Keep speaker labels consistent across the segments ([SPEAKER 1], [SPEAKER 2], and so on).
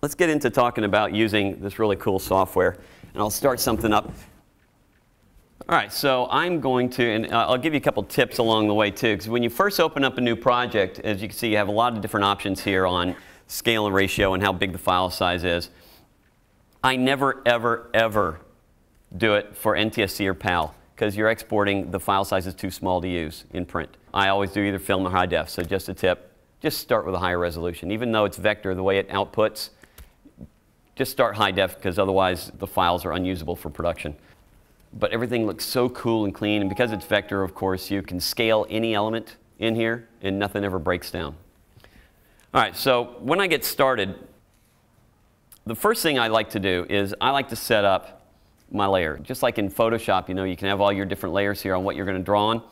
[SPEAKER 1] let's get into talking about using this really cool software. And I'll start something up. All right, so I'm going to, and I'll give you a couple tips along the way too, because when you first open up a new project, as you can see, you have a lot of different options here on scale and ratio and how big the file size is. I never, ever, ever do it for NTSC or PAL, because you're exporting, the file size is too small to use in print. I always do either film or high def, so just a tip, just start with a higher resolution. Even though it's vector, the way it outputs, just start high def, because otherwise the files are unusable for production. But everything looks so cool and clean, and because it's vector, of course, you can scale any element in here, and nothing ever breaks down. All right, so when I get started, the first thing I like to do is I like to set up my layer. Just like in Photoshop, you know, you can have all your different layers here on what you're going to draw on.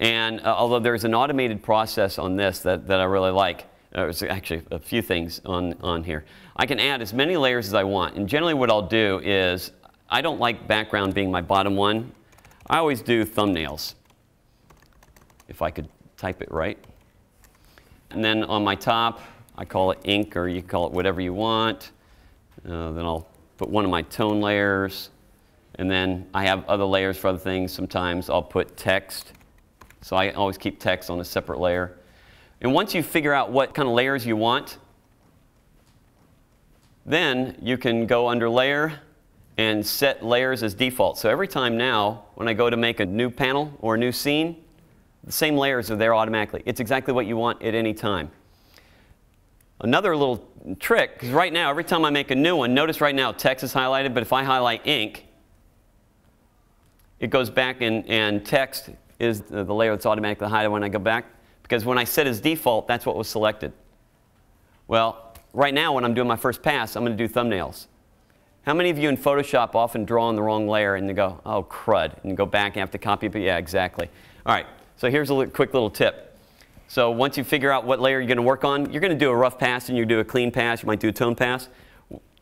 [SPEAKER 1] And although there's an automated process on this that I really like, there's actually a few things on here. I can add as many layers as I want. And generally what I'll do is, I don't like background being my bottom one. I always do thumbnails, if I could type it right. And then on my top, I call it ink, or you can call it whatever you want. Then I'll put one of my tone layers. And then I have other layers for other things. Sometimes I'll put text. So I always keep text on a separate layer. And once you figure out what kind of layers you want, then you can go under Layer and set layers as default. So every time now, when I go to make a new panel or a new scene, the same layers are there automatically. It's exactly what you want at any time. Another little trick, because right now, every time I make a new one, notice right now text is highlighted, but if I highlight ink, it goes back and text is the layer that's automatically highlighted when I go back. Because when I set as default, that's what was selected. Well, right now when I'm doing my first pass, I'm going to do thumbnails. How many of you in Photoshop often draw on the wrong layer and you go, oh crud, and you go back and have to copy it? But yeah, exactly. All right, so here's a quick little tip. So once you figure out what layer you're going to work on, you're going to do a rough pass and you do a clean pass, you might do a tone pass.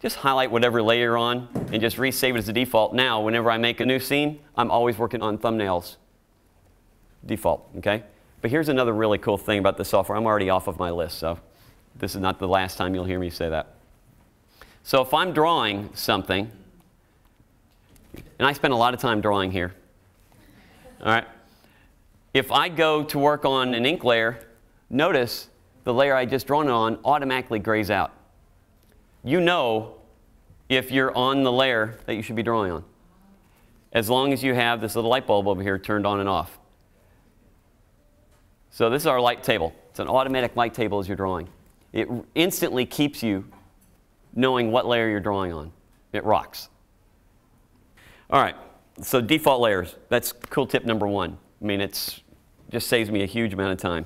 [SPEAKER 1] Just highlight whatever layer you're on and just resave it as the default. Now, whenever I make a new scene, I'm always working on thumbnails. Default, okay? But here's another really cool thing about this software. I'm already off of my list, so this is not the last time you'll hear me say that. So if I'm drawing something, and I spend a lot of time drawing here, all right, if I go to work on an ink layer, notice the layer I just drawn on automatically grays out. You know if you're on the layer that you should be drawing on, as long as you have this little light bulb over here turned on and off. So this is our light table. It's an automatic light table as you're drawing. It instantly keeps you knowing what layer you're drawing on. It rocks. All right, so default layers. That's cool tip number one. I mean, it's just saves me a huge amount of time.